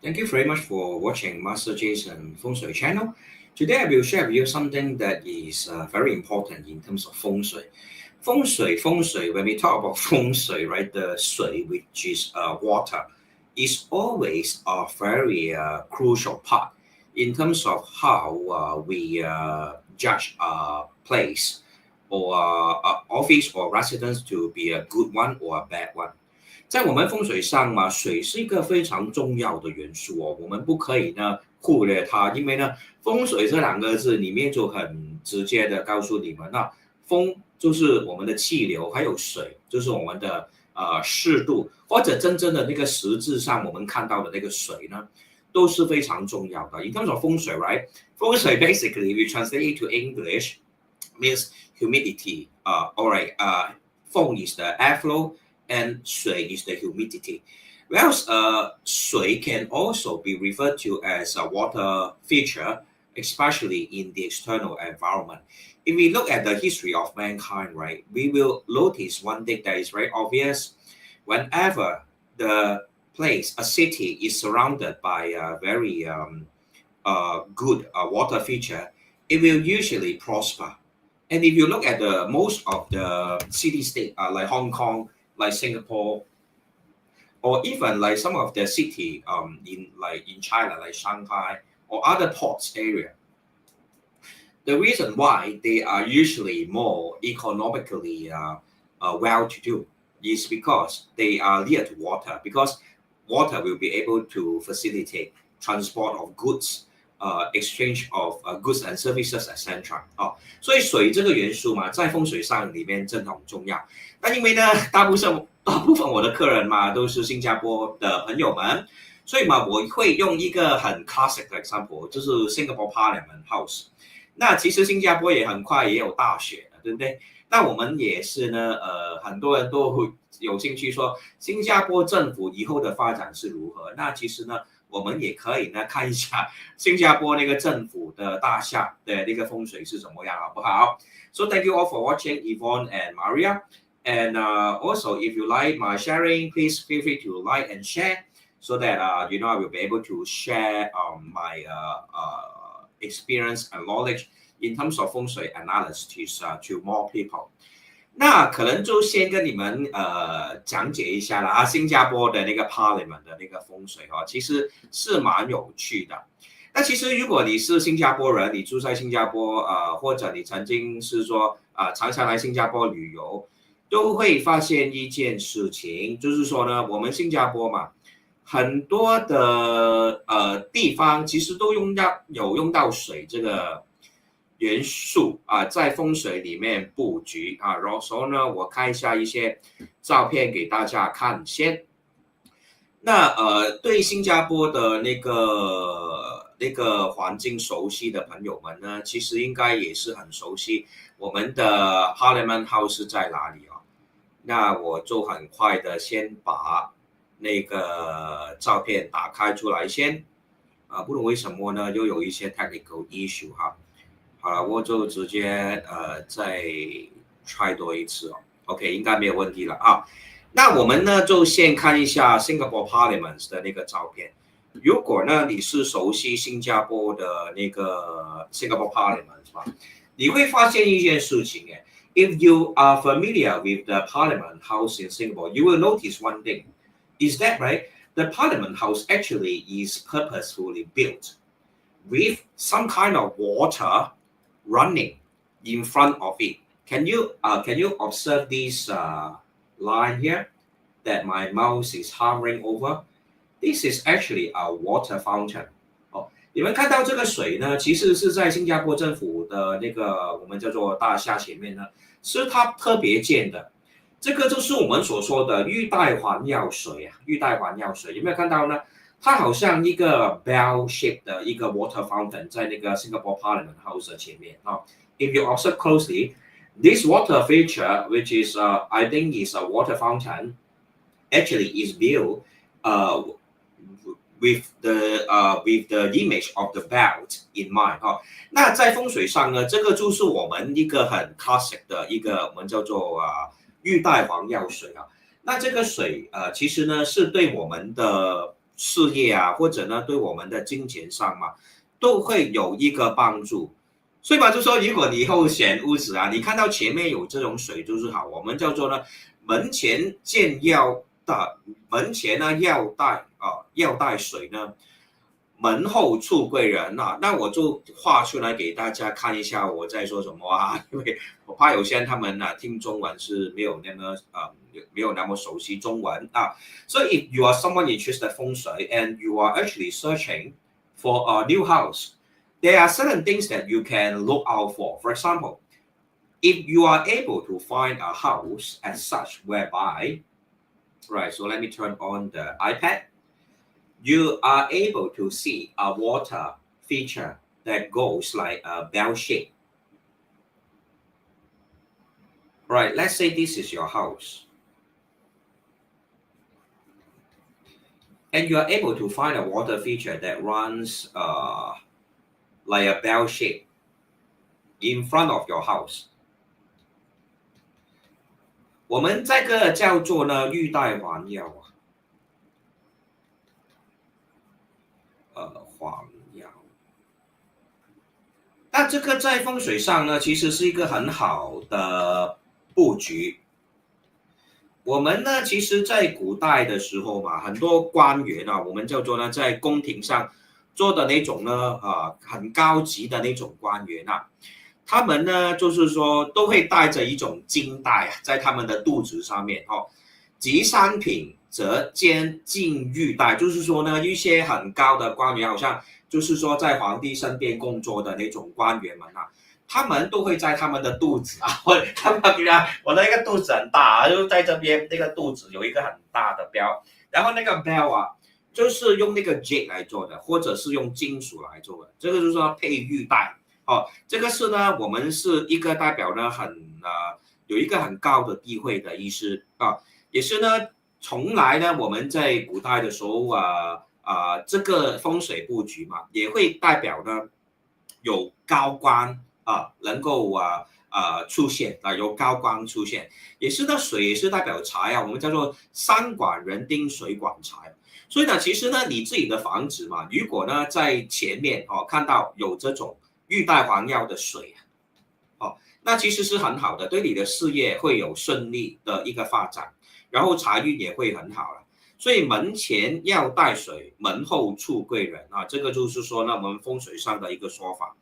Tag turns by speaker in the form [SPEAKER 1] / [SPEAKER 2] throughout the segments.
[SPEAKER 1] Thank you very much for watching Master Jason Feng Shui channel. Today I will share with you something that is very important in terms of Feng Shui. Feng Shui, when we talk about Feng Shui, right, the Shui, which is water, is always a very crucial part in terms of how we judge a place or office or residence to be a good one or a bad one. 在我们风水上嘛，水是一个非常重要的元素哦，我们不可以呢忽略它，因为呢，风水这两个字里面就很直接的告诉你们，那风就是我们的气流，还有水就是我们的湿度，或者真正的那个实质上我们看到的那个水呢，都是非常重要的。In terms of 风水 right? 风水 basically we translate it to English means humidity. Alright, 风 is the airflow. And 水 is the humidity. Whereas 水 can also be referred to as a water feature, especially in the external environment. If we look at the history of mankind, right, we will notice one thing that is very obvious. Whenever the place, a city, is surrounded by a very good water feature, it will usually prosper. And if you look at the most of the city-state, like Hong Kong, like Singapore, or even like some of the city in China, like Shanghai or other ports area. The reason why they are usually more economically well-to-do is because they are near to water, because water will be able to facilitate transport of goods, exchange of goods and services, etc. 所以水这个元素嘛，在风水上里面真的很重要。那因为呢，大部分我的客人嘛都是新加坡的朋友们，所以嘛我会用一个很 classic 的 example， 就是 Singapore Parliament House。那其实新加坡也很快也有大选了，对不对？那我们也是呢，很多人都会有兴趣说新加坡政府以后的发展是如何。那其实呢，我们也可以呢看一下新加坡那个政府的大厦的那个风水是怎么样，好不好？ So thank you all for watching, Yvonne and Maria. And also, if you like my sharing, please feel free to like and share so that I will be able to share my experience and knowledge in terms of 风水 analysis to more people. 那可能就先跟你们讲解一下啦，新加坡的那个 Parliament 的那个风水其实是蛮有趣的。那其实如果你是新加坡人，你住在新加坡或者你曾经是说常常来新加坡旅游，都会发现一件事情，就是说呢，我们新加坡嘛，很多的地方其实都用到水这个元素在风水里面布局然后呢，我看一下一些照片给大家看先。那对新加坡的那个环境熟悉的朋友们呢，其实应该也是很熟悉我们的 Parliament House 在哪里那我就很快的先把那个照片打开出来先不懂为什么呢，又有一些 technical issue 好了，我就直接再 try 多一次OK， 应该没有问题了那我们呢就先看一下 Singapore Parliament 的那个照片。如果呢你是熟悉新加坡的那个 Singapore Parliament 吧，你会发现一件事情If you are familiar with the Parliament House in Singapore, you will notice one thing. Is that right? The Parliament House actually is purposefully built with some kind of water running in front of it. Can you observe this line here that my mouse is hovering over? This is actually a water fountain. 你们看到这个水呢，其实是在新加坡政府的那个我们叫做大厦前面呢，是它特别建的。这个就是我们所说的玉带环绕水玉带环绕水有没有看到呢？它好像一个 bell shape 的一个 water fountain 在那个 Singapore Parliament House 的前面If you observe closely, this water feature, which is I think is a water fountain, actually is built with the image of the belt in mind 那在风水上呢，这个就是我们一个很 classic 的一个我们叫做玉带环绕水那这个水其实呢是对我们的事业啊，或者呢对我们的金钱上嘛，都会有一个帮助。所以嘛，就说如果你以后选屋子啊，你看到前面有这种水就是好，我们叫做呢门前见要带，门前呢要带水呢，门后出贵人啊。那我就画出来给大家看一下我在说什么啊，因为我怕有些人他们听中文是没有那么熟悉中文啊。So if you are someone interested in 风水 and you are actually searching for a new house, there are certain things that you can look out for. For example, if you are able to find a house as such whereby, right, so let me turn on the iPad, you are able to see a water feature that goes like a bell shape. Right, let's say this is your house. And you are able to find a water feature that runs like a bell shape in front of your house. 我们这个叫做呢玉带环绕环绕。那这个在风水上呢，其实是一个很好的布局。我们呢，其实在古代的时候嘛，很多官员啊，我们叫做呢在宫廷上做的那种呢很高级的那种官员啊，他们呢就是说都会带着一种金带在他们的肚子上面哦，集三品则兼进玉带，就是说呢一些很高的官员，好像就是说在皇帝身边工作的那种官员们啊。他们都会在他们的肚子啊，我的那个肚子很大啊，就在这边那个肚子有一个很大的标，然后那个标啊，就是用那个 jade 来做的，或者是用金属来做的，这个就是说配玉带哦。这个是呢，我们是一个代表呢有一个很高的地位的意思啊，也是呢，从来呢我们在古代的时候这个风水布局嘛，也会代表呢有高官。能够出现由高官出现，也是呢水也是代表财啊，我们叫做山管人丁水管财。所以呢，其实呢你自己的房子嘛，如果呢在前面看到有这种玉带环绕的水那其实是很好的，对你的事业会有顺利的一个发展，然后财运也会很好了。所以门前要带水，门后出贵人啊，这个就是说呢我们风水上的一个说法。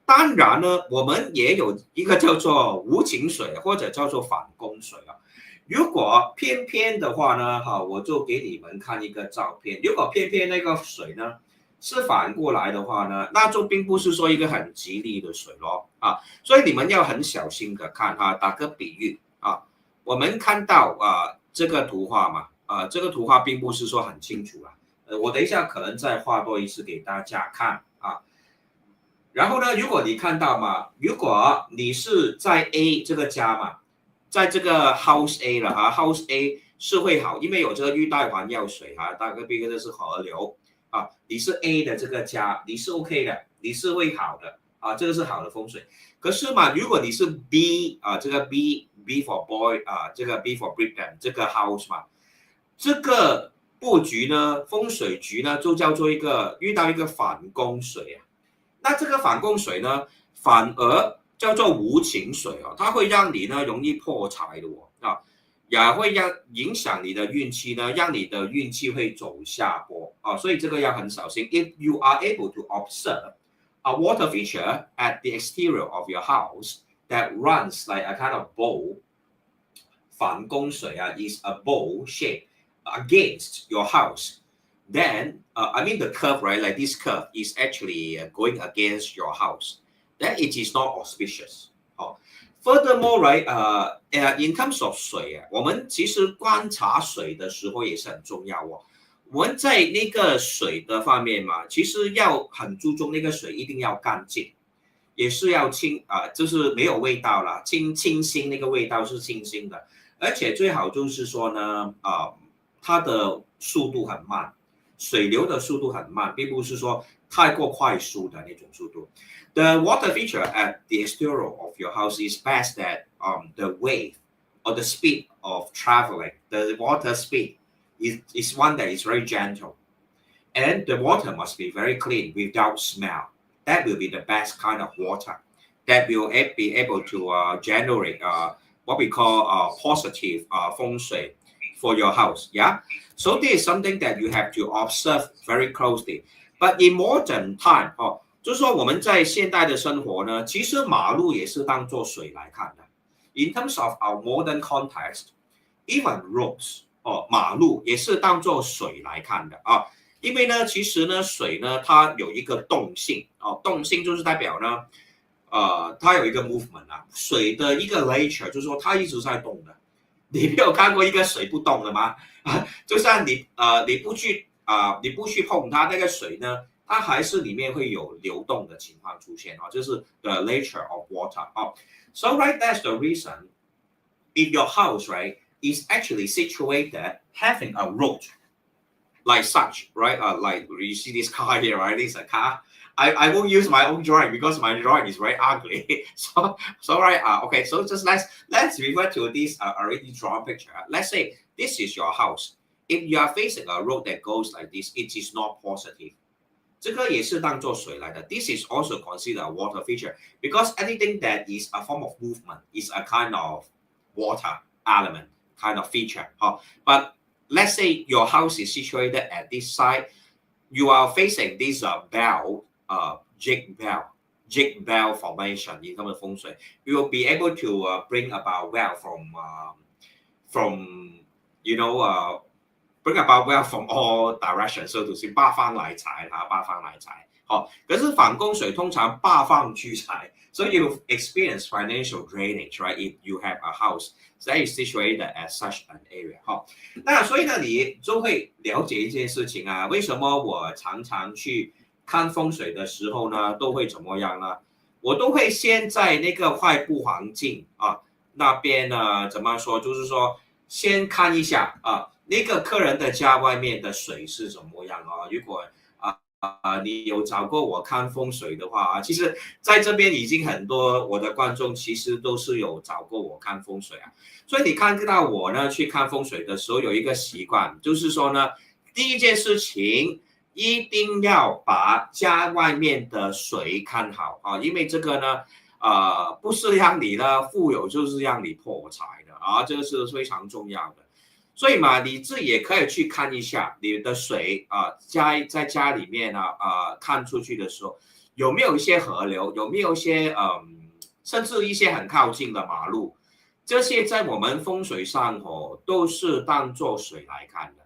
[SPEAKER 1] 当然呢，我们也有一个叫做无情水，或者叫做反弓水啊。如果偏偏的话呢，我就给你们看一个照片。如果偏偏那个水呢是反过来的话呢，那就并不是说一个很吉利的水咯啊。所以你们要很小心的看啊。打个比喻啊，我们看到这个图画嘛，这个图画并不是说很清楚啊。我等一下可能再画多一次给大家看啊。然后呢，如果你看到嘛，如果你是在 A 这个家嘛，在这个 House A 了House A 是会好，因为有这个玉带环绕水大概这是河流啊，你是 A 的这个家，你是 OK 的，你是会好的这个是好的风水。可是嘛，如果你是 B 这个 B for boy 这个 B for Britain 这个 house 嘛，这个布局呢，风水局呢就叫做遇到一个反弓水那这个反弓水呢，反而叫做无情水它会让你呢容易破财的也会影响你的运气呢，让你的运气会走下坡所以这个要很小心。If you are able to observe a water feature at the exterior of your house that runs like a kind of bowl, 反弓水is a bowl shape against your house.Then, I mean the curve, right? Like this curve is actually going against your house. Then it is not auspicious. Furthermore, right? In terms of 水我们其实观察水的时候也是很重要我们在那个水的方面嘛，其实要很注重那个水一定要干净，也是要就是没有味道啦，清新那个味道是清新的，而且最好就是说呢，它的速度很慢。水流的速度很慢，并不是说太过快速的那种速度。The water feature at the exterior of your house is best at the wave or the speed of traveling. The water speed is one that is very gentle. and the water must be very clean without smell. That will be the best kind of water that will be able to generate what we call positive feng shui for your house. Yeah, so this is something that you have to observe very closely. But in modern time, 就是说我们在现代的生活呢，其实马路也是当作水来看的。In terms of our modern context, even roads 马路也是当作水来看的啊。因为呢，其实呢，水呢它有一个动性动性就是代表呢，它有一个 movement 啊，水的一个 nature 就是说它一直在动的。你没有看过一个水不动的吗？就算你不去碰它，那个水呢，它还是里面会有流动的情况出现就是 the nature of water So right, that's the reason if your house right is actually situated having a road like such, right? Like you see this car here, right? This is a car. I won't use my own drawing because my drawing is very ugly. so right, okay. So just let's refer to this already drawn picture. Let's say this is your house. If you are facing a road that goes like this, it is not positive. 这个也是当作水来的。This is also considered a water feature because anything that is a form of movement is a kind of water element, kind of feature. But let's say your house is situated at this side. You are facing this bell, jig bell formation in terms of feng shui. You will be able to bring about wealth from bring about wealth from all directions, so to say 八方来财可是反风水通常八方聚财 so you experience financial drainage, right? If you have a house that is situated at such an area 那所以呢，你就会了解一件事情啊，为什么我常常去看风水的时候呢，都会怎么样呢？我都会先在那个外部环境那边呢，怎么说？就是说先看一下那个客人的家外面的水是怎么样如果你有找过我看风水的话其实在这边已经很多我的观众其实都是有找过我看风水所以你看到我呢去看风水的时候有一个习惯，就是说呢，第一件事情一定要把家外面的水看好因为这个呢不是让你呢富有，就是让你破财的这个是非常重要的。所以嘛，你自己也可以去看一下你的水在家里面看出去的时候有没有一些河流，有没有一些甚至一些很靠近的马路，这些在我们风水上都是当作水来看的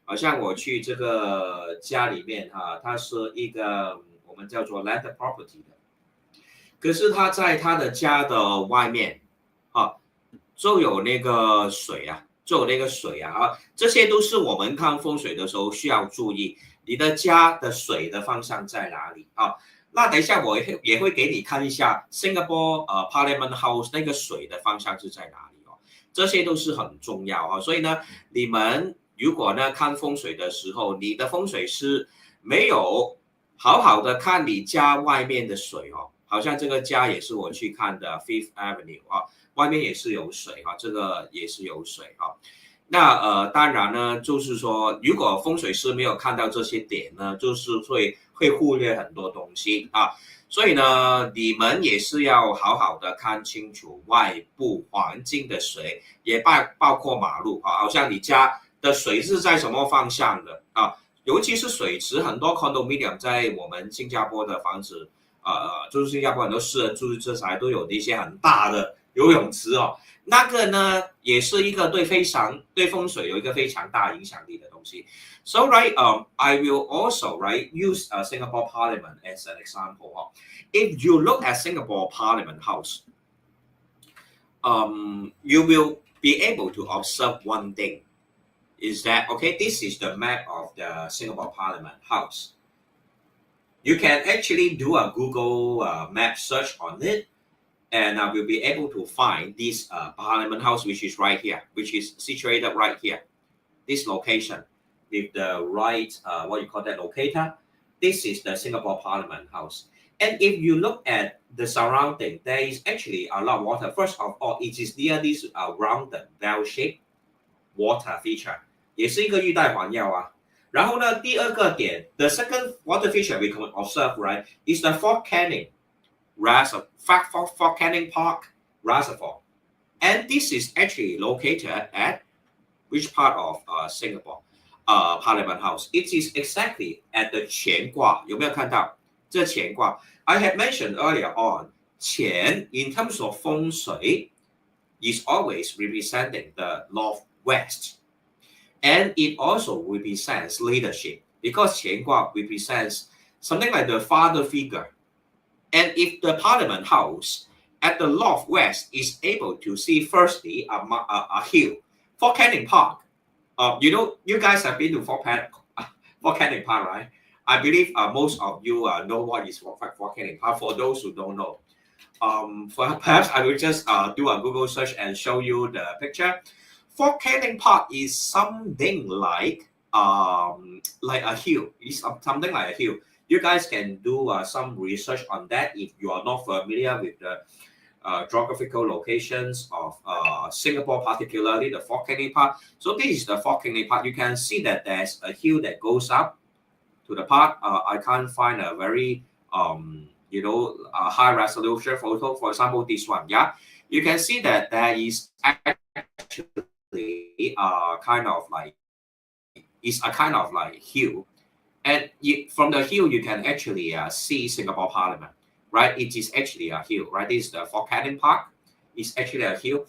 [SPEAKER 1] 好像我去这个家里面它是一个我们叫做 land property 的，可是它在它的家的外面就有那个水这些都是我们看风水的时候需要注意，你的家的水的方向在哪里那等一下我也会给你看一下 Singapore Parliament House 那个水的方向是在哪里这些都是很重要所以呢，你们如果呢看风水的时候，你的风水师没有好好的看你家外面的水好像这个家也是我去看的 Fifth Avenue外面也是有水这个也是有水那当然呢，就是说如果风水师没有看到这些点呢，就是会忽略很多东西所以呢，你们也是要好好的看清楚外部环境的水，也包括马路好像你家的水是在什么方向的尤其是水池，很多 condominium 在我们新加坡的房子就是新加坡很多私人住宅区都有一些很大的游泳池那个呢也是一个对风水有一个非常大影响力的东西。So right, I will also use Singapore Parliament as an example. If you look at Singapore Parliament House, you will be able to observe one thing. Is that okay? This is the map of the Singapore Parliament House. You can actually do a Google map search on it, and we'll be able to find this Parliament House, which is right here, which is situated right here. This location with the right, what you call that locator. This is the Singapore Parliament House. And if you look at the surrounding, there is actually a lot of water. First of all, it is near this rounded bell-shaped water feature. 也是一个玉带环绕然后呢，第二个点 ，the second water feature we can observe, right, is the Fort Canning Reservoir, Fort Canning Park Reservoir, and this is actually located at which part of Singapore? Parliament House. It is exactly at the 乾卦，有没有看到？这乾卦 I had mentioned earlier on, 乾 in terms of 风水 is always representing the northwest. And it also represents leadership because 乾卦 represents something like the father figure. And if the Parliament House at the northwest is able to see firstly a hill, Fort Canning Park. You guys have been to Fort Canning Park, right? I believe most of you know what is Fort Canning Park. For those who don't know, perhaps I will just do a Google search and show you the picture. Fort Canning Park is something like a hill. It's something like a hill. You guys can do some research on that if you are not familiar with the geographical locations of Singapore, particularly the Fort Canning Park. So this is the Fort Canning Park. You can see that there's a hill that goes up to the park. I can't find a very a high resolution photo. For example, this one. Yeah, you can see that there is actually a kind of like hill, and from the hill you can actually see Singapore Parliament. Right, it is actually a hill. Right, this is the Fort Canning Park. It's actually a hill.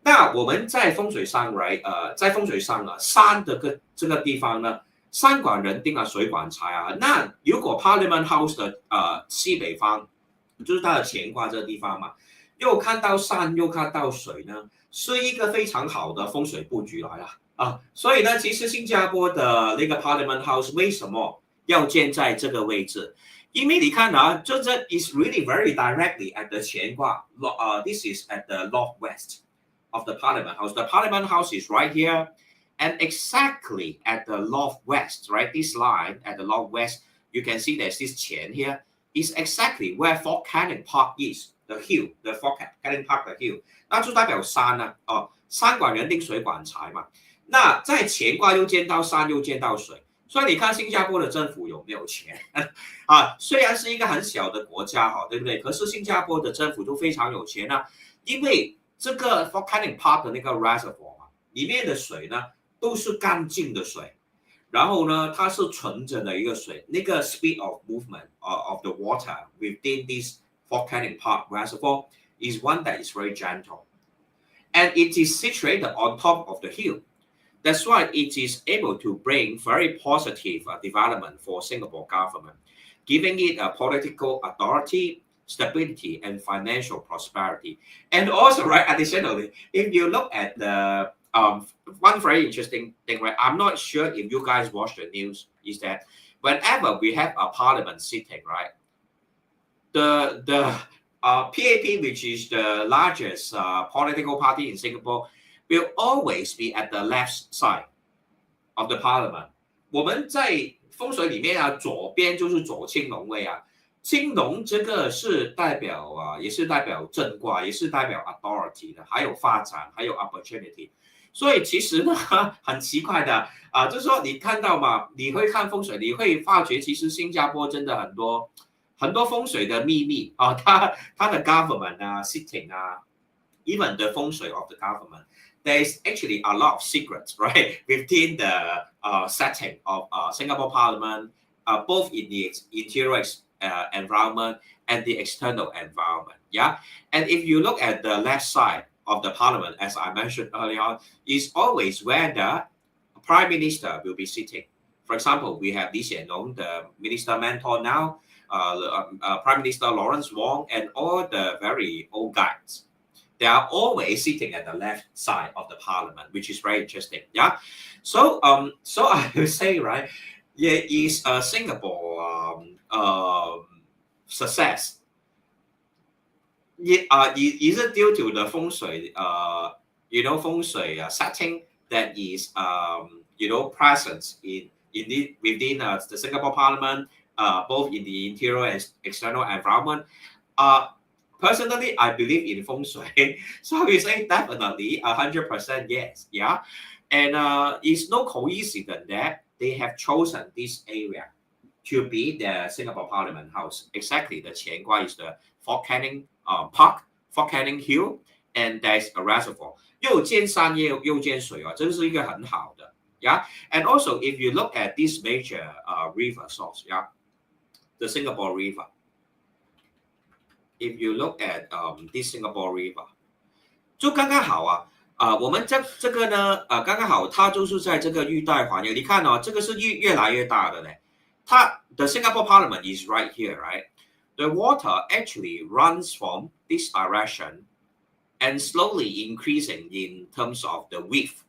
[SPEAKER 1] 那我们在风水上 ，right， 在风水上山的这个地方呢，山管人丁水管财啊。那如果 Parliament House 的西北方，就是它的乾卦这个地方嘛，又看到山又看到水呢，是一个非常好的风水布局来啊。所以呢，其实新加坡的那个 Parliament House 为什么要建在这个位置？因为你看啊，这 is really very directly at the 乾卦。This is at the northwest of the Parliament House. The Parliament House is right here, and exactly at the northwest, right? This line at the northwest, you can see there's this 乾 here. Is exactly where Fort Canning Park is. The hill, the Fort Canning Park, the hill. 那就代表山啊，山管人丁，水管财嘛。那在乾卦又见到山，又见到水。所以你看新加坡的政府有没有钱虽然是一个很小的国家对不对？可是新加坡的政府都非常有钱因为这个 Fort Canning Park 的那个 reservoir 里面的水呢都是干净的水，然后呢它是纯正的一个水，那个 speed of movement of the water within this Fort Canning Park reservoir is one that is very gentle, and it is situated on top of the hill. That's why it is able to bring very positive development for Singapore government, giving it a political authority, stability, and financial prosperity. And also, right, additionally, if you look at the one very interesting thing, right, I'm not sure if you guys watch the news, is that whenever we have a parliament sitting, right, the PAP, which is the largest political party in Singapore, will always be at the left side of the parliament. 我们在风水里面左边就是左青龙位青龙这个是代表也是代表正卦，也是代表 authority 的，还有发展，还有 opportunity。所以其实呢，很奇怪的就是说你看到嘛，你会看风水，你会发觉其实新加坡真的很多风水的秘密它的 government sitting even the 风水 of the government. There's actually a lot of secrets, right, within the setting of Singapore Parliament, both in the interior environment and the external environment. Yeah, and if you look at the left side of the Parliament, as I mentioned earlier on, is always where the Prime Minister will be sitting. For example, we have Lee Hsien Loong, the Minister Mentor now, Prime Minister Lawrence Wong, and all the very old guys. They are always sitting at the left side of the parliament, which is very interesting. Yeah. So I will say, right, is Singapore success? Is it due to the 风水风水setting that is present within the Singapore Parliament, both in the interior and external environment? Personally, I believe in Feng Shui, so we say definitely 100% yes, yeah. And it's no coincidence that they have chosen this area to be the Singapore Parliament House. Exactly, the 前卦 is the Fort Canning Park, Fort Canning Hill, and there's a reservoir. 又见山又见水啊，这是一个很好的 ，yeah. And also, if you look at this major river source, yeah, the Singapore River. If you look at this Singapore River, 就刚刚好啊。我们这个呢，刚刚好，它就是在这个玉带环流。你看哦，这个是越来越大的嘞。The Singapore Parliament is right here, right? The water actually runs from this direction and slowly increasing in terms of the width.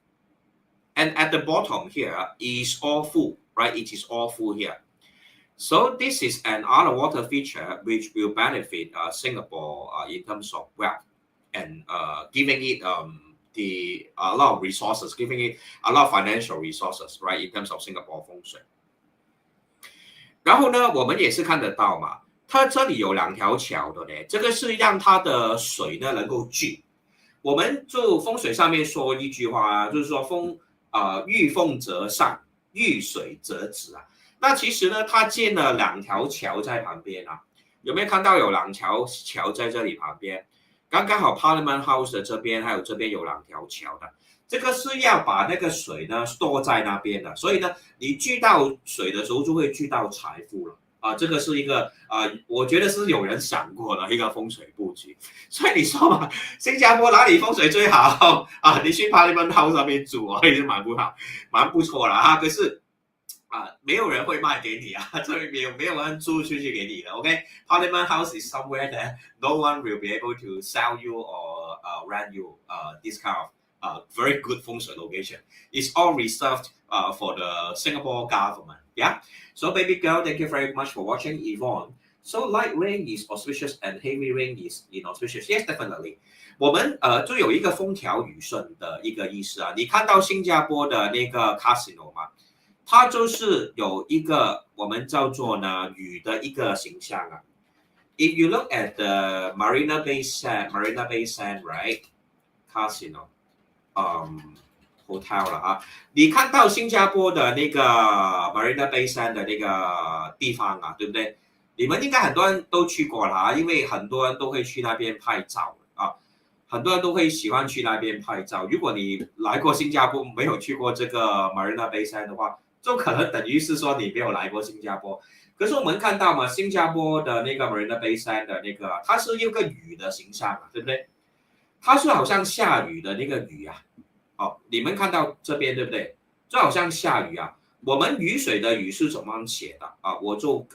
[SPEAKER 1] And at the bottom here is all full, right? It is all full here. So this is another water feature which will benefit Singapore in terms of wealth and giving it a lot of resources, giving it a lot of financial resources, right? In terms of Singapore 风水。然后呢，我们也是看得到嘛，它这里有2条桥的呢，这个是让它的水呢能够聚。我们就风水上面说一句话就是说遇风则上，遇水则止啊。那其实呢，它建了2条桥在旁边啊，有没有看到有2条桥在这里旁边？刚刚好 Parliament House 的这边还有这边有2条桥的，这个是要把那个水呢stored在那边的，所以呢，你聚到水的时候就会聚到财富了这个是一个我觉得是有人想过的一个风水布局。所以你说嘛，新加坡哪里风水最好你去 Parliament House 上面住也是蛮不错了可是。没有人会卖给你这里没有人租出去给你的 ，OK？ Parliament House is somewhere that no one will be able to sell you or rent you this kind of very good 风水 location. It's all reserved for the Singapore government. Yeah. So baby girl, thank you very much for watching, Yvonne. So light rain is auspicious and heavy rain is inauspicious. Yes, definitely. 我们就有一个风调雨顺的一个意思你看到新加坡的那个 casino 吗？它就是有一个我们叫做呢雨的一个形象If you look at the Marina Bay Sand, right? Casino, hotel 了你看到新加坡的那个 Marina Bay Sand 的那个地方对不对？你们应该很多人都去过了因为很多人都会去那边拍照很多人都会喜欢去那边拍照。如果你来过新加坡没有去过这个 Marina Bay Sand 的话，就可能等于是说你没有来过新加坡。可是我们看到嘛，新加坡的那个 Marina Bay Sand 的那个，它是一个雨的形象对不对？它是好像下雨的那个雨你们看到这边对不对？就好像下雨我们雨水的雨是怎么写的我就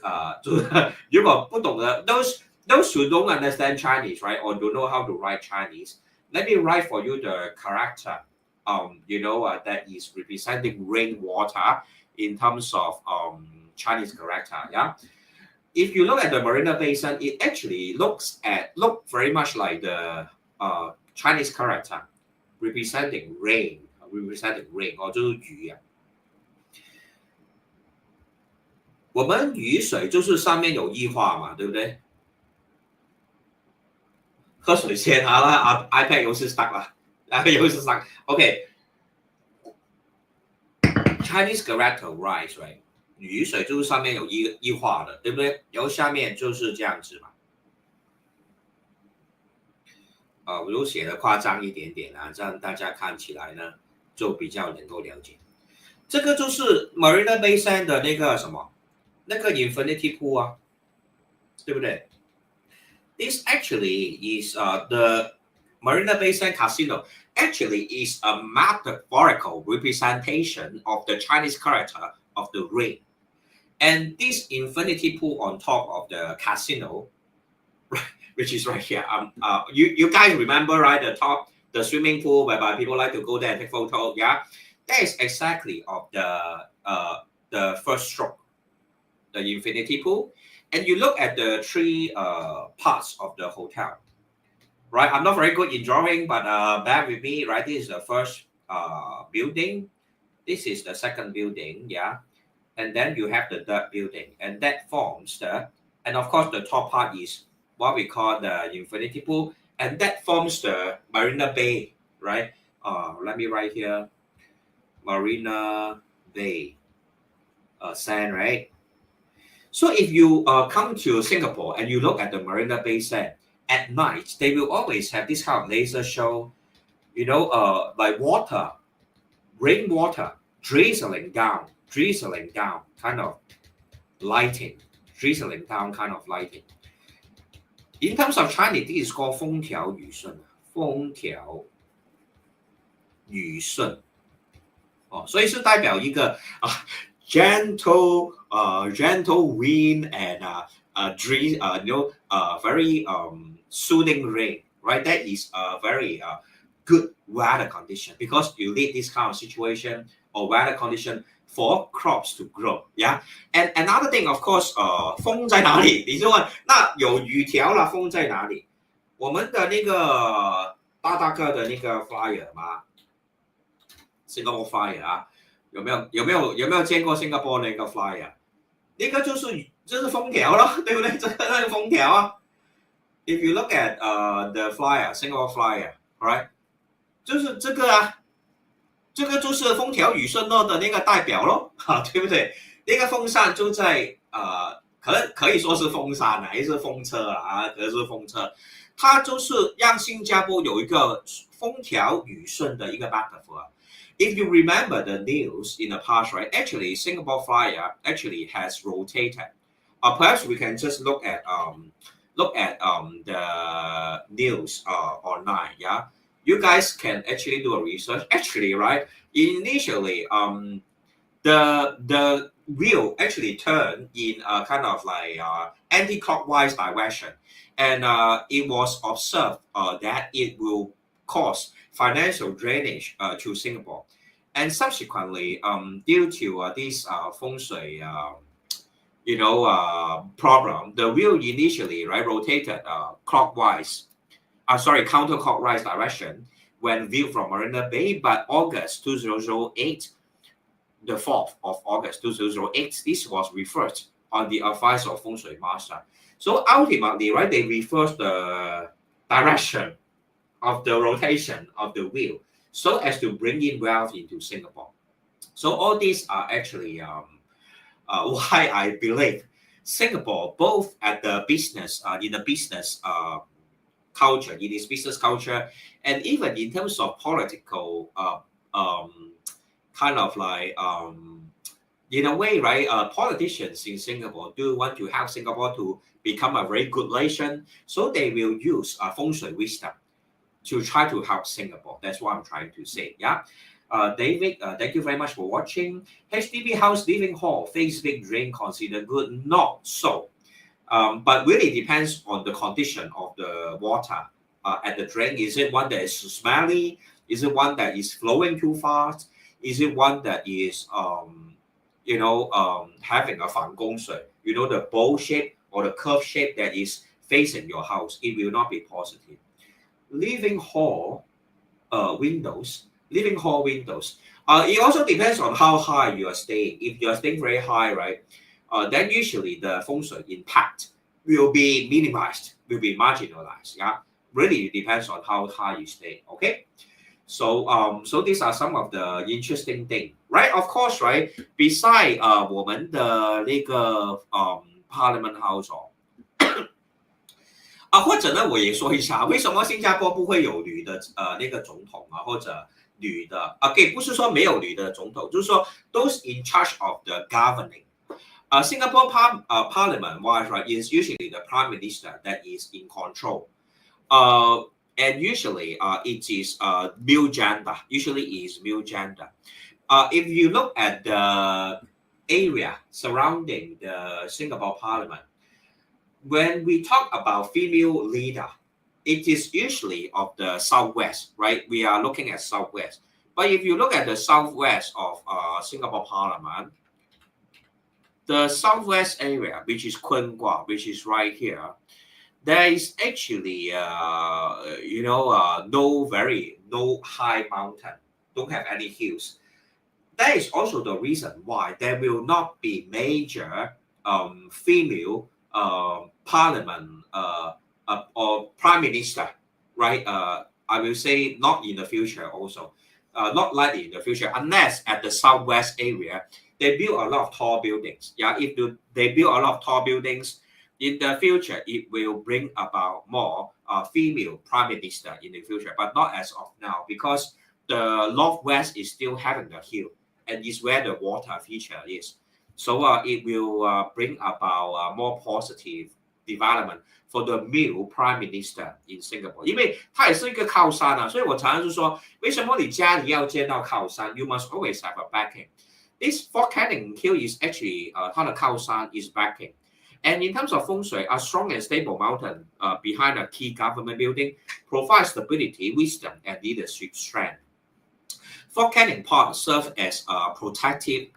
[SPEAKER 1] 如果不懂的 those who don't understand Chinese, right, or don't know how to write Chinese, let me write for you the character, that is representing rainwater in terms of Chinese character. Yeah. If you look at the Marina Basin, it actually look very much like the Chinese character representing rain, 就是雨我们雨水就是上面有液化嘛，对不对？喝水先好了iPad 又是 stuck 了又是 stuck OK Chinese character rise right 雨水就是上面有液化的对不对然后下面就是这样子嘛我就写的夸张一点点这样大家看起来呢就比较能够了解这个就是 Marina Bay Sand 的那个什么那个 Infinity Pool 对不对This actually is the Marina Bay Sand Casino actually is a metaphorical representation of the Chinese character of the rain. And this infinity pool on top of the casino, which is right here. You guys remember, right, the swimming pool whereby people like to go there and take photo, yeah? That is exactly of the first stroke, the infinity pool. And you look at the three parts of the hotel, right? I'm not very good in drawing, but bear with me, right? This is the first building. This is the second building, yeah. And then you have the third building, and that forms and of course the top part is what we call the infinity pool, and that forms the Marina Bay, right? Let me write here, Marina Bay. sand, right? So if you come to Singapore and you look at the Marina Bay Sand at night, they will always have this kind of laser show, like water, rainwater drizzling down, kind of lighting, In terms of Chinese, this is called 风调雨顺，风调雨顺。所以是代表一个gentle wind and very soothing rain, right? That is a very good weather condition because you need this kind of situation or weather condition for crops to grow. Yeah, and another thing, of course, 风在哪里？你就问，那有雨条了，风在哪里？我们的那个大个的那个 flyer 吗？ Singapore flyer 啊，有没有见过新加坡那个 flyer？ 那个就是封条咯，对不对？这个那个封条啊。If you look at the flyer, Singapore flyer, right？ 就是这个啊，这个就是风调雨顺咯的那个代表咯，对不对？那个风扇就在可以说是风扇啊，也是风车啊，可是风车，它就是让新加坡有一个风调雨顺的一个 metaphor。If you remember the news in the past, right? Actually, Singapore flyer actually has rotated. Perhaps we can just look at the news online. Yeah, you guys can actually do a research. Actually, right? Initially, the wheel actually turned in a kind of like anti-clockwise direction, and it was observed that it will cause financial drainage to Singapore. And subsequently, due to this Feng Shui, problem, the wheel initially rotated counterclockwise direction when viewed from Marina Bay. But August 2008, the 4th of August 2008, this was reversed on the advice of Feng Shui master. So ultimately, right, they reversed the direction of the rotation of the wheel so as to bring in wealth into Singapore. So all these are actually why I believe Singapore, both at the business, in the business culture, in its business culture, and even in terms of political kind of like in a way, right? Politicians in Singapore do want to help Singapore to become a very good nation, so they will use Feng Shui wisdom to try to help Singapore. That's what I'm trying to say. Yeah. David, thank you very much for watching. HDB house living hall, face big drain considered good? Not so. But really depends on the condition of the water at the drain. Is it one that is smelly? Is it one that is flowing too fast? Is it one that is having a 反风水, the bowl shape or the curve shape that is facing your house? It will not be positive. Living hall windows. It also depends on how high you are staying. If you are staying very high, right, then usually the feng shui impact will be minimized, will be marginalized. Yeah, really depends on how high you stay. Okay, so these are some of the interesting things, right? Of course, right. Beside 我们的那个Parliament House 或者呢，我也说一下，为什么新加坡不会有女的那个总统啊，或者女的不是说没有女的总统，就是说 those in charge of the governing. Singapore Parliament wise, right, is usually the Prime Minister that is in control. And usually it is male gender. Usually is male gender. If you look at the area surrounding the Singapore Parliament, when we talk about female leader, it is usually of the southwest, right? We are looking at southwest. But if you look at the southwest of Singapore Parliament, the southwest area, which is Kwun Kwa, which is right here, there is actually no high mountain, don't have any hills. That is also the reason why there will not be major female parliament or prime minister, right? I will say not in the future also, not likely in the future, unless at the southwest area they build a lot of tall buildings. Yeah, if they build a lot of tall buildings, in the future, it will bring about more female prime minister in the future, but not as of now because the northwest is still having the hill and is where the water feature is. So it will bring about more positive development for the male prime minister in Singapore. 因为它也是一个靠山啊，所以我常常就说，为什么你家里要建到靠山 ？You must always have a backing. This Fort Canning hill is actually 它的靠山 is backing. And in terms of feng shui, a strong and stable mountain behind a key government building provides stability, wisdom, and leadership strength. Fort Canning Park serves as a protective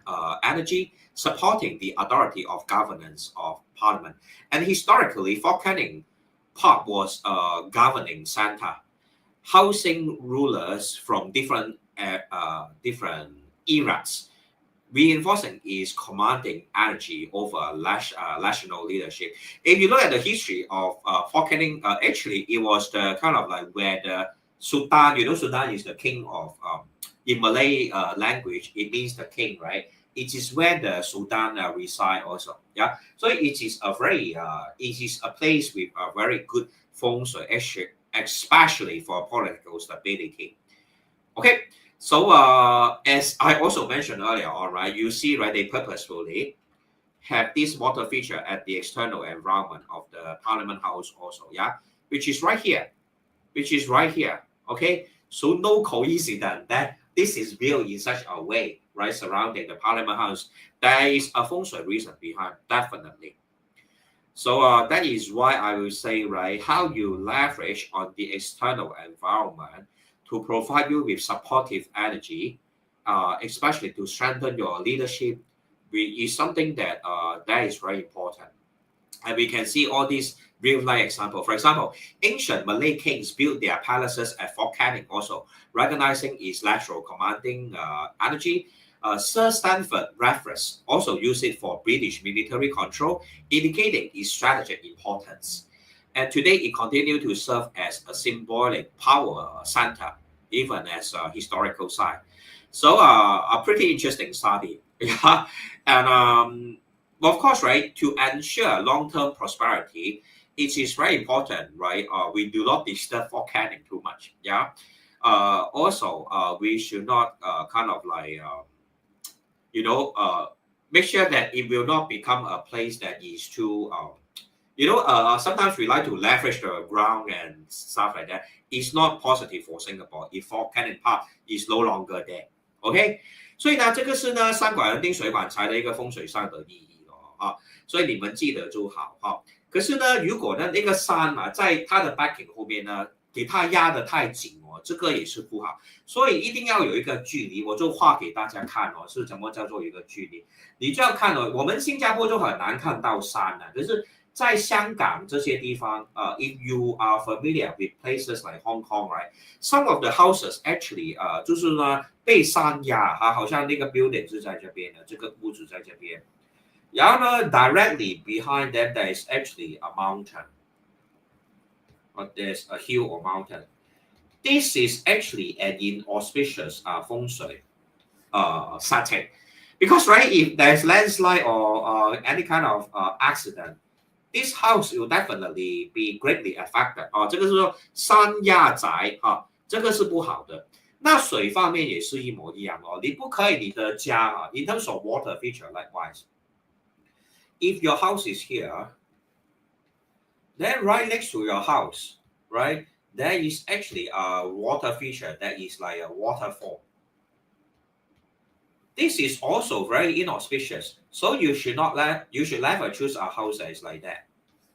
[SPEAKER 1] energy, supporting the authority of governance of Parliament. And historically, Fort Canning Park was a governing center, housing rulers from different eras, reinforcing its commanding energy over national leadership. If you look at the history of Fort Canning, actually it was the kind of like where the Sultan, Sultan is the king of, in Malay language, it means the king, right? It is where the Sultan reside also. Yeah, so it is a place with a very good feng shui, especially for political stability. Okay. So as I also mentioned earlier, all right, you see, right, they purposefully have this water feature at the external environment of the Parliament House also, yeah, which is right here, okay? So no coincidence that this is built in such a way, right, surrounding the Parliament House. There is a feng shui reason behind, definitely. So that is why I will say, right, how you leverage on the external environment to provide you with supportive energy, especially to strengthen your leadership, is something that that is very important. And we can see all these real-life examples. For example, ancient Malay kings built their palaces at Fort Canning also, recognizing its natural commanding energy. Sir Stamford Raffles also used it for British military control, indicating its strategic importance. And today, it continues to serve as a symbolic power center, even as a historical site. So, a pretty interesting study. Yeah. And of course, right, to ensure long-term prosperity, it is very important, right? We do not disturb Fort Canning too much. Yeah. Also, we should not kind of like, make sure that it will not become a place that is too sometimes we like to leverage the ground and stuff like that. It's not positive for Singapore if Fort Canning Park is no longer there. OK， 所以呢，这个是呢山管人丁水管材的一个风水上的意义啊，所以你们记得就好哈。可是呢，如果呢那个山啊，在它的 backing 后面呢，给它压得太紧哦，这个也是不好。所以一定要有一个距离，我就画给大家看哦，是怎么叫做一个距离？你就要看哦，我们新加坡就很难看到山可是在香港这些地方if you are familiar with places like Hong Kong, right? Some of the houses actually 就是呢被山压好像那个 building 是在这边的，这个屋子在这边。然后呢 directly behind them there is actually a mountain. Or there's a hill or mountain. This is actually an inauspicious feng shui setting. Because, right, if there's landslide or any kind of accident, this house will definitely be greatly affected. 这个是说山压宅这个是不好的。那水方面也是一模一样你不可以你的家in terms of water feature likewise. If your house is here, then right next to your house, right, there is actually a water feature that is like a waterfall. This is also very inauspicious, so you should never choose a house that is like that.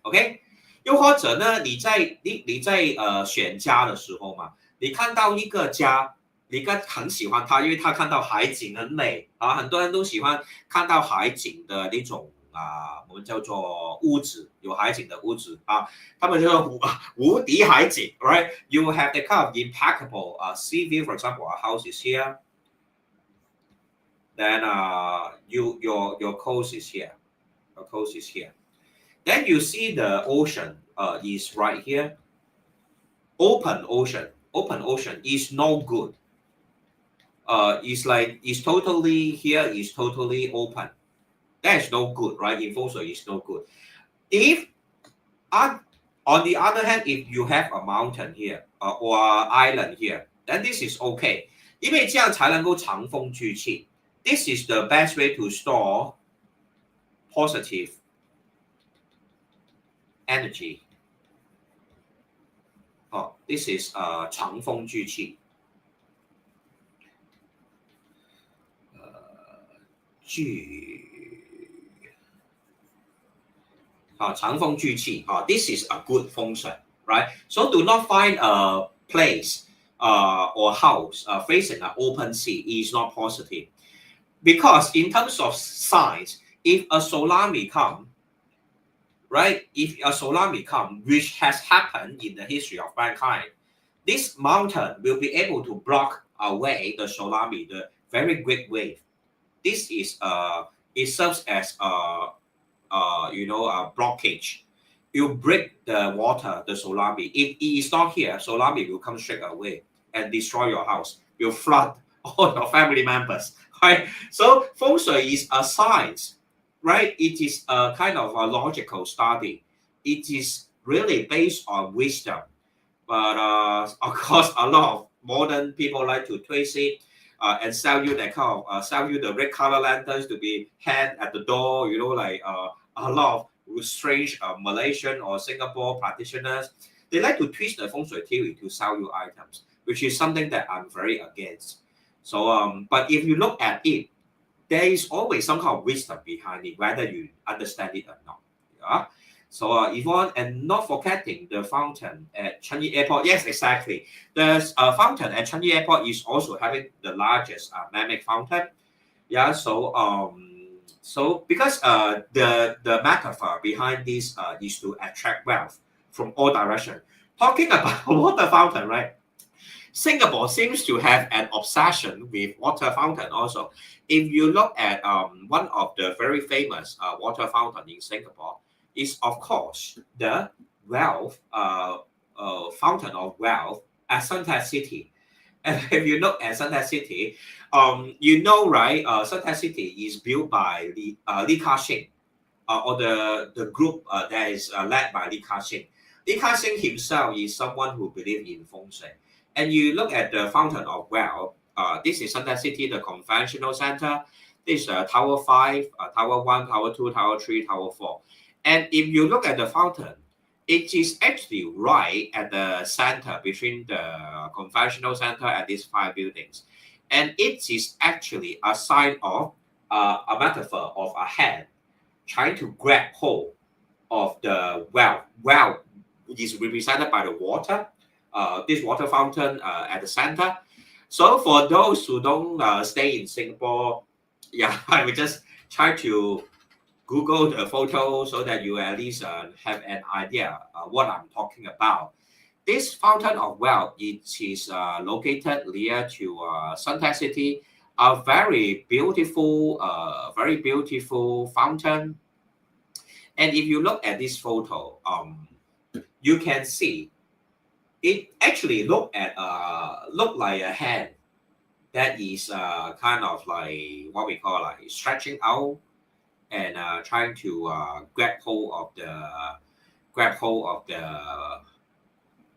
[SPEAKER 1] OK， 又或者呢，你在选家的时候嘛，你看到一个家，你很喜欢它，因为它看到海景很美很多人都喜欢看到海景的那种我们叫做屋子，有海景的屋子他们就说无敌海景 ，right? You have the kind of impeccable sea view. For example, a house is here. Then your coast is here. Your coast is here. Then you see the ocean is right here. Open ocean is no good. It's totally here is totally open. That is no good, right? In feng shui, is no good. If on the other hand, if you have a mountain here or island here, then this is okay. 因为这样才能够长风聚气。This is the best way to store positive energy. This is 长风聚气。长风聚气。This is a good 风水 right? So do not find a place or house facing an open sea is not positive. Because in terms of science, if a tsunami come, right? If a tsunami come, which has happened in the history of mankind, this mountain will be able to block away the tsunami, the very great wave. This is it serves as a blockage. You break the water, the tsunami. If it is not here, tsunami will come straight away and destroy your house. Will flood all your family members. Right? So feng shui is a science, right? It is a kind of a logical study. It is really based on wisdom. But of course, a lot of modern people like to twist it and sell you that kind of sell you the red color lanterns to be hanged at the door. A lot of strange Malaysian or Singapore practitioners, they like to twist the feng shui theory to sell you items, which is something that I'm very against. So, but if you look at it, there is always some kind of wisdom behind it, whether you understand it or not. Yeah. So, Yvonne, and not forgetting the fountain at Changi Airport. Yes, exactly. The fountain at Changi Airport is also having the largest man-made fountain. Yeah. So because the metaphor behind this is to attract wealth from all directions. Talking about water fountain, right? Singapore seems to have an obsession with water fountain also. If you look at one of the very famous water fountain in Singapore, is of course the wealth fountain of wealth at Suntec City. And if you look at Suntec City, right? Suntec City is built by Li Ka-shing, or the group that is led by Li Ka-shing. Li Ka-shing himself is someone who believes in feng shui. And you look at the fountain of wealth. This is Suntec City, the conventional center. This is Tower 5, Tower 1, Tower 2, Tower 3, Tower 4. And if you look at the fountain, it is actually right at the center between the conventional center and these 5 buildings. And it is actually a sign of a metaphor of a hand trying to grab hold of the well. Well is represented by the water, this water fountain at the center. So for those who don't stay in Singapore, yeah, I will just try to Google the photo so that you at least have an idea what I'm talking about. This fountain of wealth, it is located near to Suntec City, a very beautiful fountain. And if you look at this photo, you can see it actually look like a hand that is kind of like what we call like stretching out and trying to grab hold of the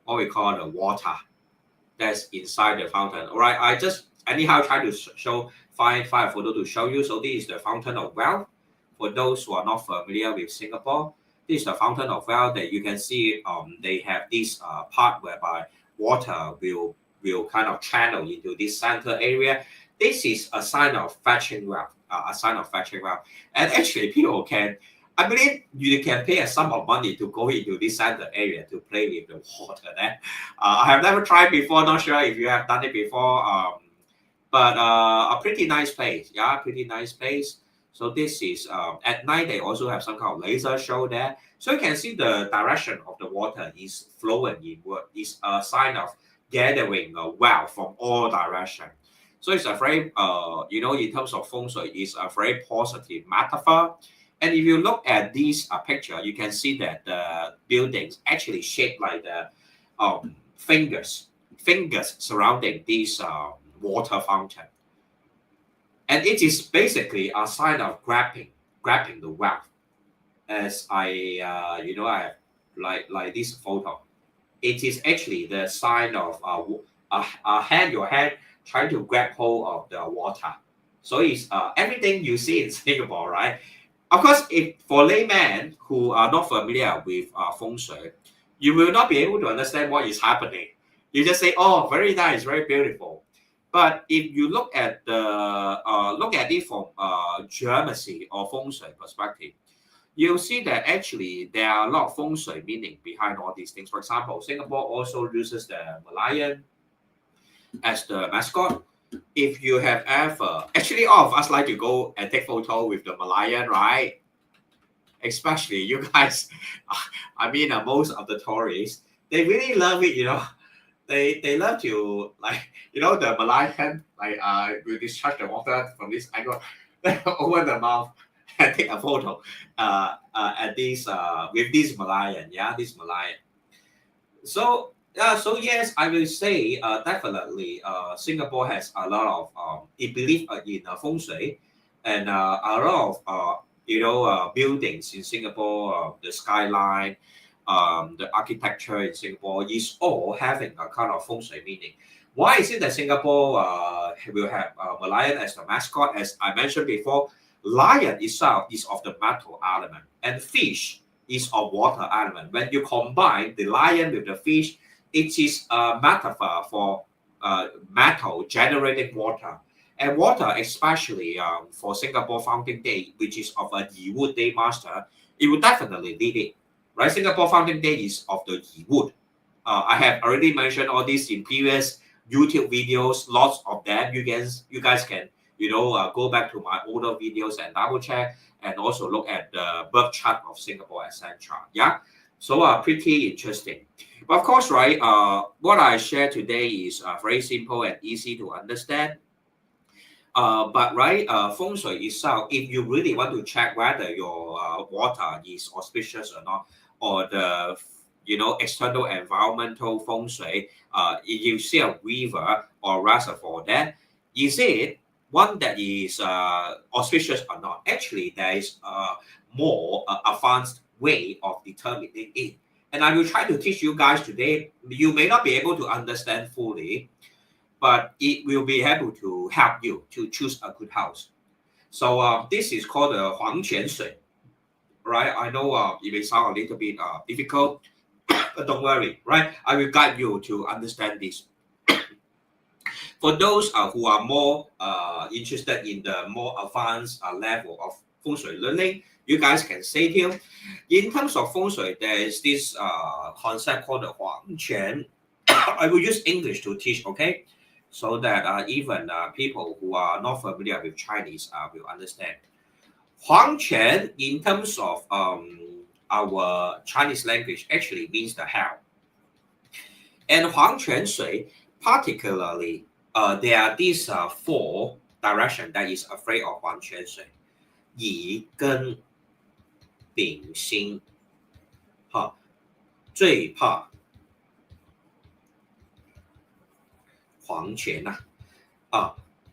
[SPEAKER 1] what we call the water that's inside the fountain. All right, I just anyhow try to find a photo to show you. So this is the fountain of wealth. For those who are not familiar with Singapore, this is the fountain of wealth that you can see. They have this part whereby water will kind of channel into this center area. This is a sign of fetching wealth. And actually, people I believe you can pay a sum of money to go into this center area to play with the water there. I have never tried before, not sure if you have done it before, but a pretty nice place. Yeah, pretty nice place. So this is, at night, they also have some kind of laser show there. So you can see the direction of the water is flowing inward. It's a sign of gathering wealth from all directions. So it's a very, in terms of feng shui, it's a very positive metaphor. And if you look at this picture, you can see that the buildings actually shaped like the fingers surrounding this water fountain. And it is basically a sign of grabbing the wealth. As I I have like this photo. It is actually the sign of your hand trying to grab hold of the water. So it's everything you see in Singapore, right? Of course, if for laymen who are not familiar with Feng Shui, you will not be able to understand what is happening. You just say, "Oh, very nice, very beautiful." But if you look at it from geometry or Feng Shui perspective, you'll see that actually there are a lot of Feng Shui meaning behind all these things. For example, Singapore also uses the Malayan as the mascot. If you have ever, actually all of us like to go and take photo with the Malayan, right? Especially you guys, I mean most of the tourists, they really love it, They love to the Malayan will discharge the water from this angle over the mouth and take a photo at this with this Malayan, this Malayan. So yes, I will say definitely Singapore has a lot of it believe in Feng Shui, and a lot of buildings in Singapore, the skyline, the architecture in Singapore is all having a kind of Feng Shui meaning. Why is it that Singapore will have Malayan as the mascot? As I mentioned before, lion itself is of the metal element, and fish is of water element. When you combine the lion with the fish, it is a metaphor for metal generating water. And water, especially for Singapore Founding Day, which is of a Yi Wood Day Master, it would definitely need it. Right? Singapore Founding Day is of the Yi Wood. I have already mentioned all this in previous YouTube videos, lots of them. You guys can go back to my older videos and double check, and also look at the birth chart of Singapore, etc. Yeah, so pretty interesting. But of course, right, what I share today is very simple and easy to understand. But right, Feng Shui itself, if you really want to check whether your water is auspicious or not, or the external environmental Feng Shui, if you see a river or reservoir there, is it one that is auspicious or not? Actually, there is a more advanced way of determining it. And I will try to teach you guys today. You may not be able to understand fully, but it will be able to help you to choose a good house. So this is called the Huang Qian Shui, right? I know it may sound a little bit difficult, but don't worry, right? I will guide you to understand this. For those who are more interested in the more advanced level of Feng Shui learning, you guys can stay tuned. In terms of Feng Shui, there is this concept called the Huang Qian. I will use English to teach, okay? So that even people who are not familiar with Chinese will understand. Huang Qian, in terms of our Chinese language, actually means the hell. And Huang Qian Shui, particularly, there are these four directions that is afraid of Huang Qian Shui. Yi, Gen, Bing, Xin. 最怕 Huang Qian.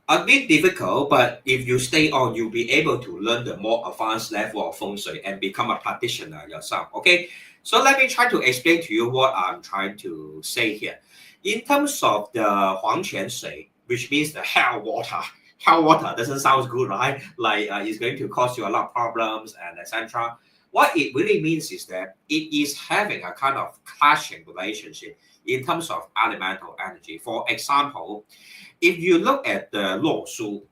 [SPEAKER 1] A bit difficult, but if you stay on, you'll be able to learn the more advanced level of Feng Shui and become a practitioner yourself. Okay, so let me try to explain to you what I'm trying to say here. In terms of the Huang Qian Shui, which means the hell water. Hell water doesn't sound good, right? Like it's going to cause you a lot of problems and etc. What it really means is that it is having a kind of clashing relationship in terms of elemental energy. For example, if you look at the 洛书，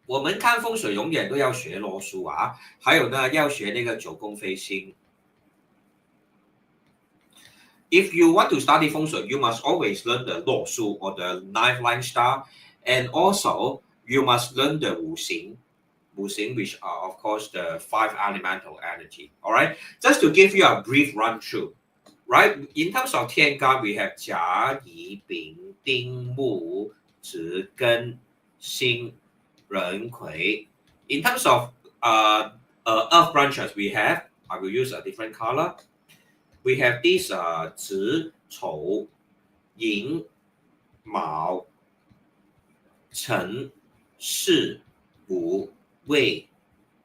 [SPEAKER 1] 我们看风水永远都要学洛书啊，还有呢要学那个九宫飞星。If you want to study Feng Shui, you must always learn the 洛书 or the 9th line star, and also you must learn the 五行, which are of course the 5 elemental energy. All right, just to give you a brief run through. Right, in terms of 天干, we have 甲乙丙丁戊子庚辛壬癸. In terms of earth branches, we have, I will use a different color. We have these 子丑寅卯辰是福为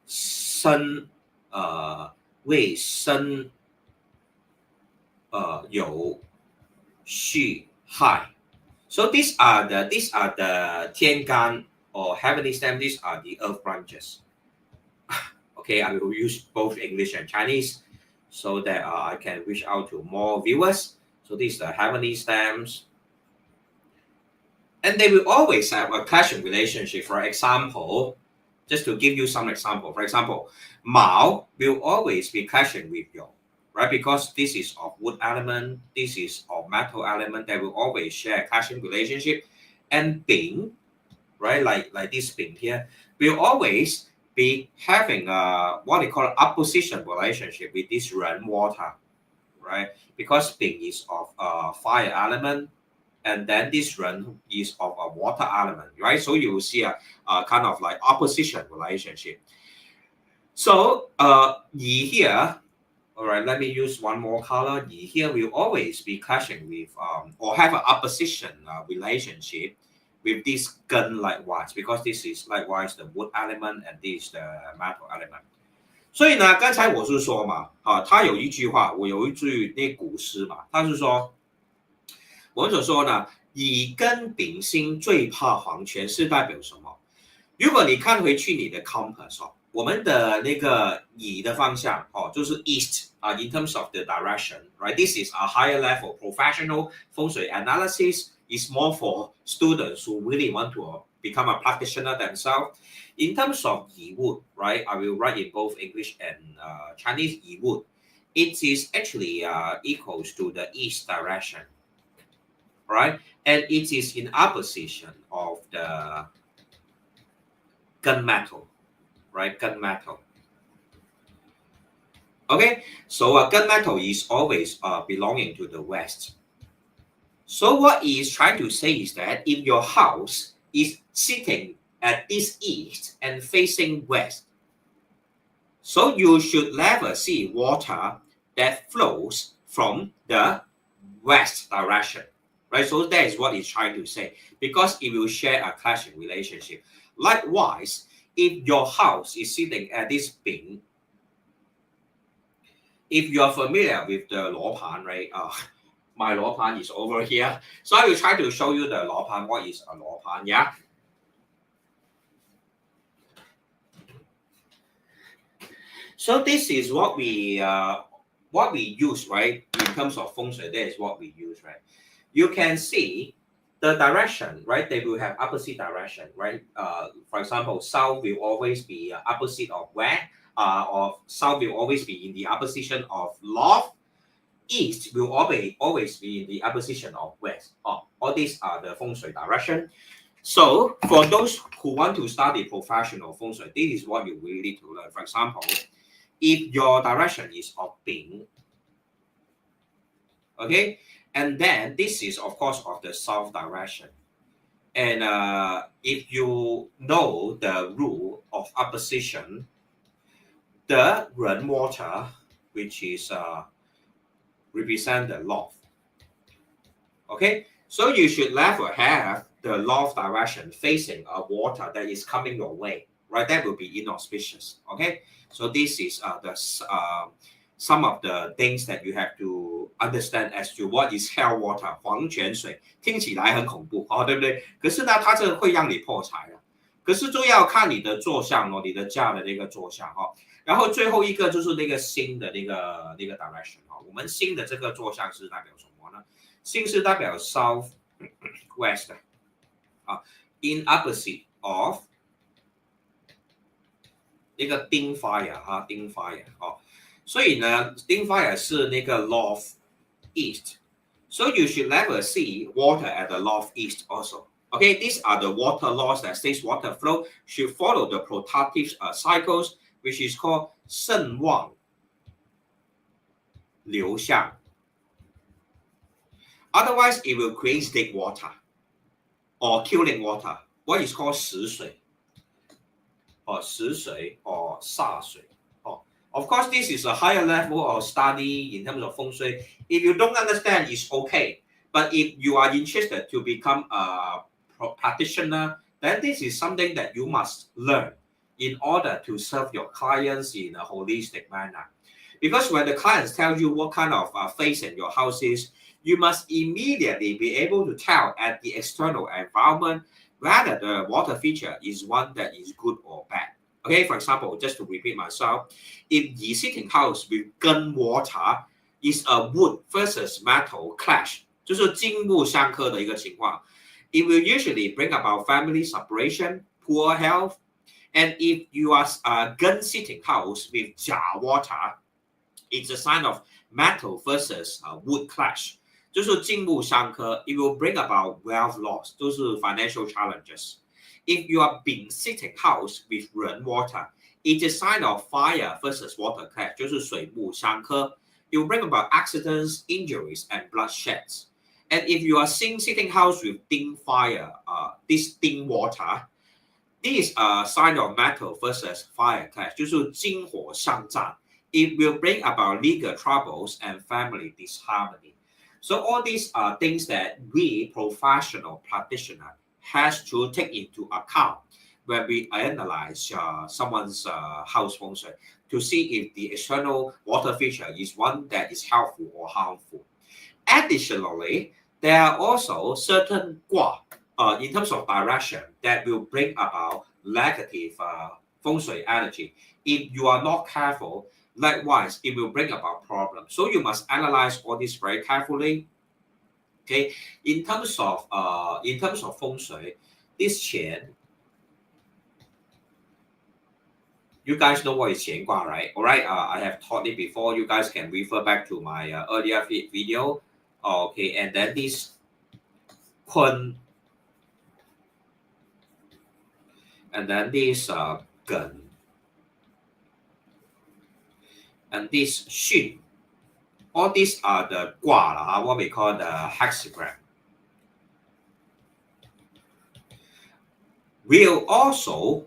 [SPEAKER 1] 生为生有戌亥。So these are the 天干 or heavenly stem. These are the earth branches. Okay, I will use both English and Chinese so that I can reach out to more viewers. So these are the heavenly stems. And they will always have a clashing relationship. For example, just to give you some example. For example, Mao will always be clashing with Yong, right? Because this is of wood element, this is of metal element. They will always share a clashing relationship. And Bing, right, like this Bing here, will always be having what they call opposition relationship with this Ren water, right? Because Bing is of fire element, and then this Ren is of a water element, right? So you will see a kind of like opposition relationship. So Yi here, all right, let me use one more color. Yi here will always be clashing with or have an opposition relationship with this gun likewise, because this is likewise the wood element and this is the metal element. 所以呢，刚才我是说嘛，他有一句话，我有一句那古诗嘛，他是说，我们所说呢，乙庚丙辛最怕黄泉是代表什么？如果你看回去你的 compass 我们的那个乙的方向就是 east in terms of the direction, right? This is a higher level professional 风水 analysis. Is more for students who really want to become a practitioner themselves. In terms of Yi Wood, right? I will write in both English and Chinese. Yi Wood, it is actually equals to the east direction, right? And it is in opposition of the gunmetal, right? Gunmetal. Okay, so gunmetal is always belonging to the west. So what he is trying to say is that if your house is sitting at this east and facing west, so you should never see water that flows from the west direction, right? So that is what he's trying to say, because it will share a clashing relationship. Likewise, if your house is sitting at this Bing, if you are familiar with the 罗盘, right? My 罗盘 is over here. So I will try to show you the 罗盘. What is a 罗盘? Yeah. So this is what we use, right? In terms of feng shui, that is what we use, right? You can see the direction, right? They will have opposite direction, right? For example, south will always be opposite of west, or south will always be in the opposition of north. East will always be in the opposition of west. All these are the feng shui direction. So for those who want to study professional feng shui, this is what you really need to learn. For example, if your direction is of Bing, okay, and then this is of course of the south direction. And if you know the rule of opposition, the Ren water, which is represent the north. Okay, so you should never have the north direction facing a water that is coming your way, right? That will be inauspicious. Okay, so this is some of the things that you have to understand as to what is hell water 黄泉水，听起来很恐怖对不对？可是呢，它这个会让你破财的。可是就要看你的坐向你的家的那个坐向然后最后一个就是那个新的那个 direction 我们新的这个坐向是代表什么呢？新是代表 south west in opposite of 那个丁 fire 丁 fire 所以呢丁 fire 是那个 north east, so you should never see water at the northeast also. Okay, these are the water laws that says water flow should follow the protective cycles, which is called 盛旺流向. Otherwise, it will create stick water or killing water, what is called 死水 or 死水 or 煞水. Of course, this is a higher level of study in terms of feng shui. If you don't understand, it's okay. But if you are interested to become a practitioner, then this is something that you must learn in order to serve your clients in a holistic manner. Because when the clients tell you what kind of facing your house is, you must immediately be able to tell at the external environment whether the water feature is one that is good or bad. Okay, for example, just to repeat myself, if the sitting house with gun water is a wood versus metal clash, 就是金木相克的一个情况, it will usually bring about family separation, poor health, and if you are a gun sitting house with jar water, it's a sign of metal versus wood clash. 就是金木相克, it will bring about wealth loss, 就是 financial challenges. If you are being sitting house with rain water, it's a sign of fire versus water clash, 就是水木相克. It will bring about accidents, injuries, and bloodsheds. And if you are seeing sitting house with ding fire, this ding water, this is a sign of metal versus fire clash, 就是金火相战. It will bring about legal troubles and family disharmony. So all these are things that we professional practitioner has to take into account when we analyze someone's house feng shui to see if the external water feature is one that is helpful or harmful. Additionally, there are also certain gua in terms of direction that will bring about negative feng shui energy. If you are not careful, likewise, it will bring about problems. So you must analyze all this very carefully. Okay, in terms of feng shui, this qian, you guys know what is qian gua, right? All right, I have taught it before. You guys can refer back to my earlier video. Okay, and then this kun, and then this gun, and this xun. All these are the gua, what we call the hexagram. Will also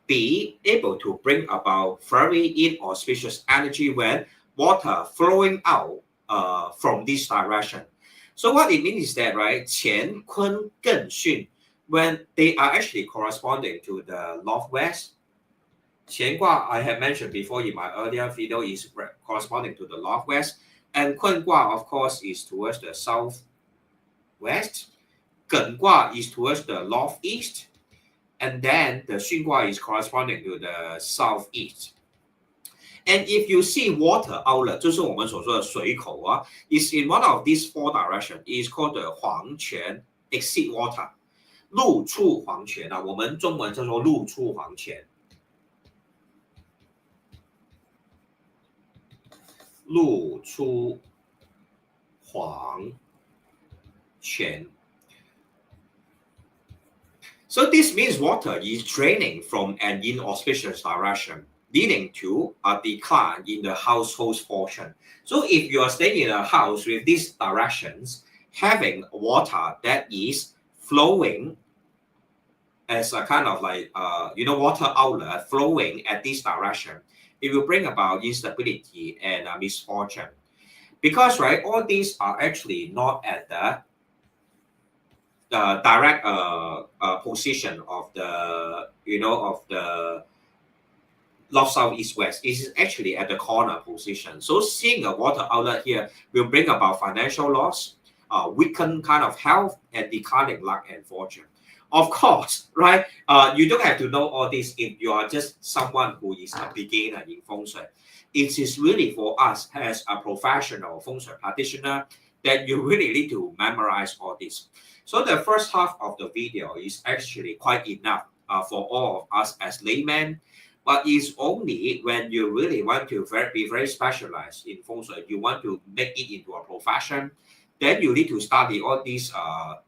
[SPEAKER 1] be able to bring about very inauspicious energy when water flowing out from this direction. So what it means is that, right, qian, kun, gen, xun, when they are actually corresponding to the northwest, qian gua, I have mentioned before in my earlier video, is corresponding to the northwest, and kun gua, of course, is towards the southwest. Gen gua is towards the northeast, and then the xun gua is corresponding to the southeast. And if you see water outlet, 就是我们所说的水口啊, is in one of these four directions. It is called the 黄泉 exit water. 入处黄泉啊，我们中文叫做入处黄泉。入出黄泉. So this means water is draining from an inauspicious direction, leading to a decline in the household's fortune. So if you are staying in a house with these directions, having water that is flowing as a kind of like, water outlet flowing at this direction, it will bring about instability and misfortune. Because, right, all these are actually not at the direct position of the, of the north, south, east, west. It is actually at the corner position. So seeing a water outlet here will bring about financial loss, weakened kind of health, and declining luck and fortune. Of course, right? You don't have to know all this if you are just someone who is a beginner in feng shui. It is really for us as a professional feng shui practitioner that you really need to memorize all this. So the first half of the video is actually quite enough for all of us as laymen, but it's only when you really want to be very specialized in feng shui, you want to make it into a profession, then you need to study all these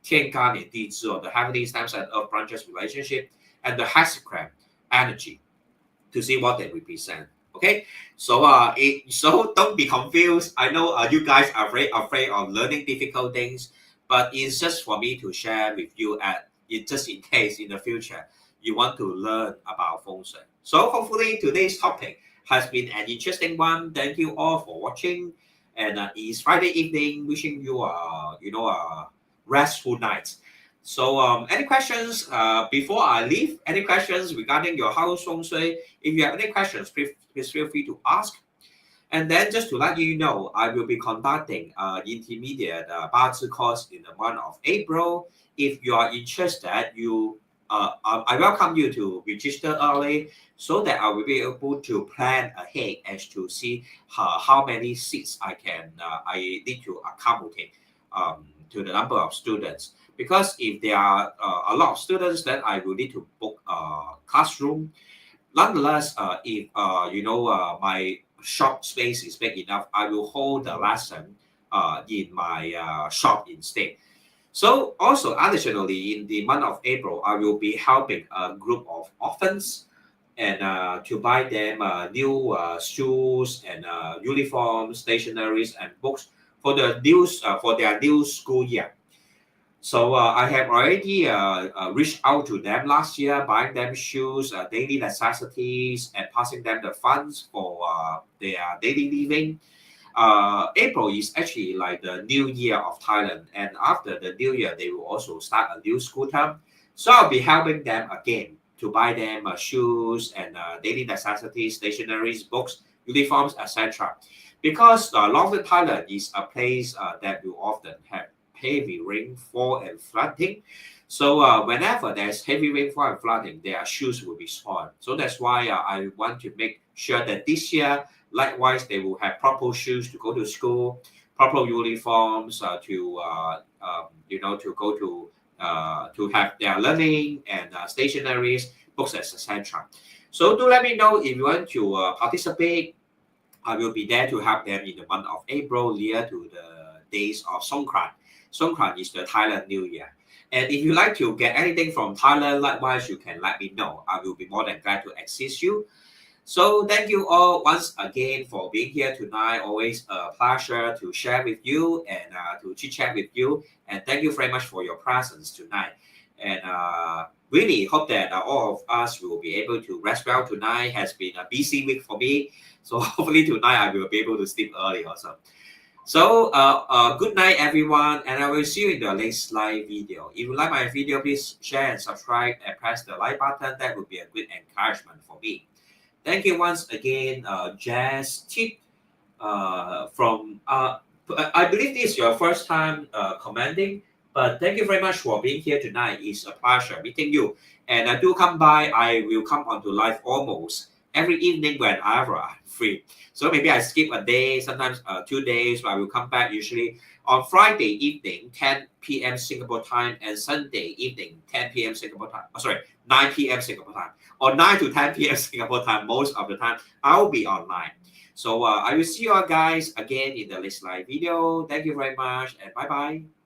[SPEAKER 1] 天干and 地支, or the heavenly stems and earth branches relationship, and the hexagram energy to see what they represent. Okay, so so don't be confused. I know you guys are very afraid of learning difficult things, but it's just for me to share with you, just in case in the future you want to learn about feng shui. So hopefully today's topic has been an interesting one. Thank you all for watching. And it's Friday evening. Wishing you a restful night. So any questions before I leave? Any questions regarding your house feng shui? If you have any questions, please feel free to ask. And then just to let you know, I will be conducting intermediate Bazi course in the month of April. If you are interested, I welcome you to register early so that I will be able to plan ahead as to see how many seats I need to accommodate to the number of students. Because if there are a lot of students, then I will need to book a classroom. Nonetheless, if my shop space is big enough, I will hold the lesson in my shop instead. So also additionally, in the month of April, I will be helping a group of orphans and to buy them new shoes and uniforms, stationeries, and books for their new school year. So I have already reached out to them last year, buying them shoes, daily necessities, and passing them the funds for their daily living. April is actually like the new year of Thailand, and after the new year, they will also start a new school term. So I'll be helping them again to buy them shoes and daily necessities, stationeries, books, uniforms, etc. Because Northern Thailand is a place that will often have heavy rainfall and flooding. So whenever there's heavy rainfall and flooding, their shoes will be spoiled. So that's why I want to make sure that this year, likewise, they will have proper shoes to go to school, proper uniforms to go to have their learning and stationaries, books, etc. So do let me know if you want to participate. I will be there to help them in the month of April, near to the days of Songkran. Songkran is the Thailand New Year. And if you like to get anything from Thailand, likewise, you can let me know. I will be more than glad to assist you. So thank you all once again for being here tonight. Always a pleasure to share with you and to chit chat with you. And thank you very much for your presence tonight. And really hope that all of us will be able to rest well tonight. Has been a busy week for me. So hopefully tonight I will be able to sleep early also. So good night everyone, and I will see you in the next live video. If you like my video, please share and subscribe and press the like button. That would be a good encouragement for me. Thank you once again, Jazz Tip from I believe this is your first time commenting, but thank you very much for being here tonight. It's a pleasure meeting you. And do come by. I will come onto live almost every evening whenever I'm free. So maybe I skip a day, sometimes 2 days, but I will come back usually on Friday evening, 10 p.m. Singapore time, and Sunday evening, 10 p.m. Singapore time. 9 p.m. Singapore time, or 9 to 10 p.m. Singapore time. Most of the time, I'll be online. So I will see you all guys again in the next live video. Thank you very much, and bye-bye.